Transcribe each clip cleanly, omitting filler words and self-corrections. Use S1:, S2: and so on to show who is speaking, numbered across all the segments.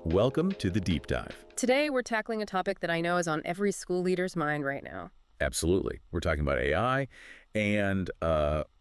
S1: Welcome to the Deep Dive.
S2: Today, we're tackling a topic that I know is on every school leader's mind right now.
S1: Absolutely. We're talking about AI and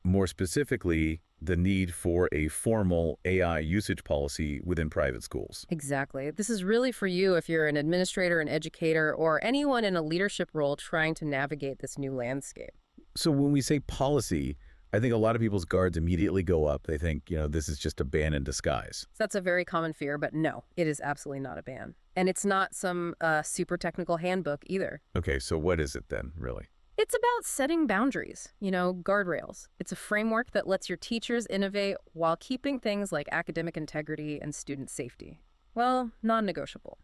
S1: more specifically, the need for a formal AI usage policy within private schools.
S2: Exactly. This is really for you if you're an administrator, an educator, or anyone in a leadership role trying to navigate this new landscape.
S1: So when we say policy, I think a lot of people's guards immediately go up. They think, this is just a ban in disguise.
S2: So that's a very common fear, but no, it is absolutely not a ban. And it's not some super technical handbook either.
S1: Okay, so what is it then, really?
S2: It's about setting boundaries, guardrails. It's a framework that lets your teachers innovate while keeping things like academic integrity and student safety, well, non-negotiable.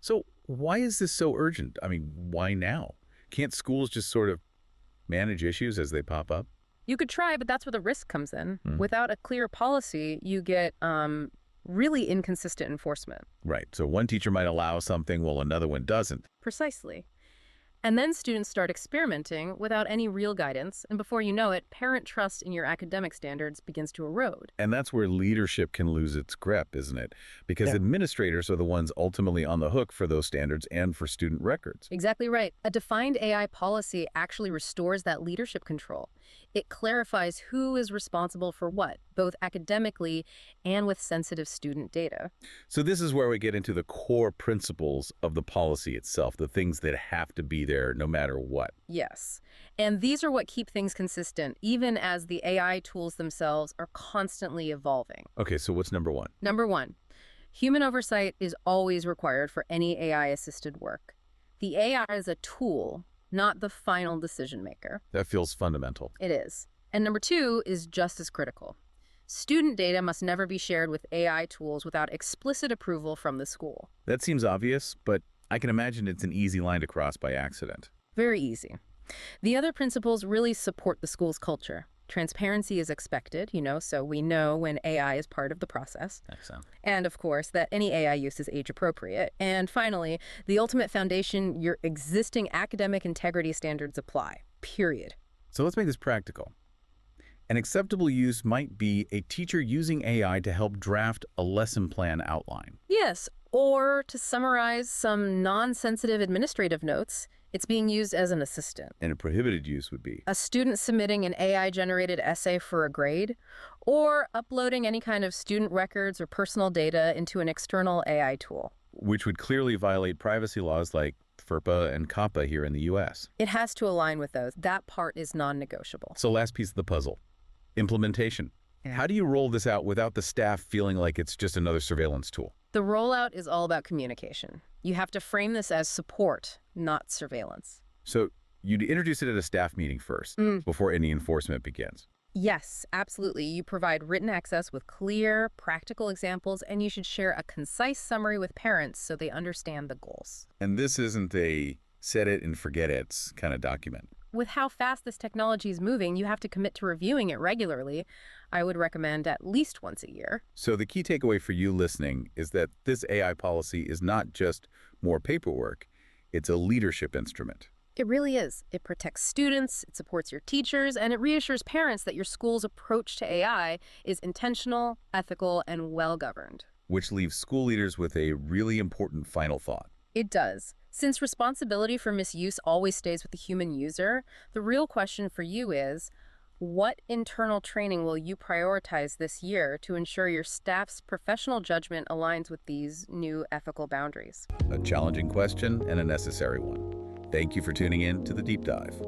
S1: So why is this so urgent? I mean, why now? Can't schools just sort of manage issues as they pop up?
S2: You could try, but that's where the risk comes in. Without a clear policy, you get really inconsistent enforcement.
S1: Right. So one teacher might allow something while another one doesn't.
S2: Precisely. And then students start experimenting without any real guidance, and before you know it, parent trust in your academic standards begins to erode.
S1: And that's where leadership can lose its grip, isn't it? Because administrators are the ones ultimately on the hook for those standards and for student records.
S2: Exactly right. A defined AI policy actually restores that leadership control. It clarifies who is responsible for what, both academically and with sensitive student data.
S1: So this is where we get into the core principles of the policy itself, the things that have to be there no matter what.
S2: Yes. And these are what keep things consistent, even as the AI tools themselves are constantly evolving.
S1: Okay, so what's number one?
S2: Number one, human oversight is always required for any AI-assisted work. The AI is a tool, not the final decision maker.
S1: That feels fundamental.
S2: It is. And number two is just as critical. Student data must never be shared with AI tools without explicit approval from the school.
S1: That seems obvious, but I can imagine it's an easy line to cross by accident.
S2: Very easy. The other principles really support the school's culture. Transparency is expected, so we know when AI is part of the process.
S1: Excellent.
S2: And of course, that any AI use is age appropriate. And finally, the ultimate foundation, your existing academic integrity standards apply, period.
S1: So let's make this practical. An acceptable use might be a teacher using AI to help draft a lesson plan outline.
S2: Yes, or to summarize some non-sensitive administrative notes. It's being used as an assistant.
S1: And a prohibited use would be
S2: A student submitting an AI-generated essay for a grade, or uploading any kind of student records or personal data into an external AI tool.
S1: which would clearly violate privacy laws like FERPA and COPPA here in the US.
S2: It has to align with those. That part is non-negotiable.
S1: So last piece of the puzzle, implementation. How do you roll this out without the staff feeling like it's just another surveillance tool?
S2: The rollout is all about communication. You have to frame this as support, not surveillance.
S1: So you'd introduce it at a staff meeting first, before any enforcement begins.
S2: Yes, absolutely. You provide written access with clear, practical examples, and you should share a concise summary with parents so they understand the goals.
S1: And this isn't a set it and forget it kind of document.
S2: With how fast this technology is moving, you have to commit to reviewing it regularly. I would recommend at least once a year.
S1: So the key takeaway for you listening is that this AI policy is not just more paperwork, it's a leadership instrument.
S2: It really is. It protects students, it supports your teachers, and it reassures parents that your school's approach to AI is intentional, ethical, and well-governed.
S1: Which leaves school leaders with a really important final thought.
S2: It does. Since responsibility for misuse always stays with the human user, the real question for you is, what internal training will you prioritize this year to ensure your staff's professional judgment aligns with these new ethical boundaries?
S1: A challenging question and a necessary one. Thank you for tuning in to The Deep Dive.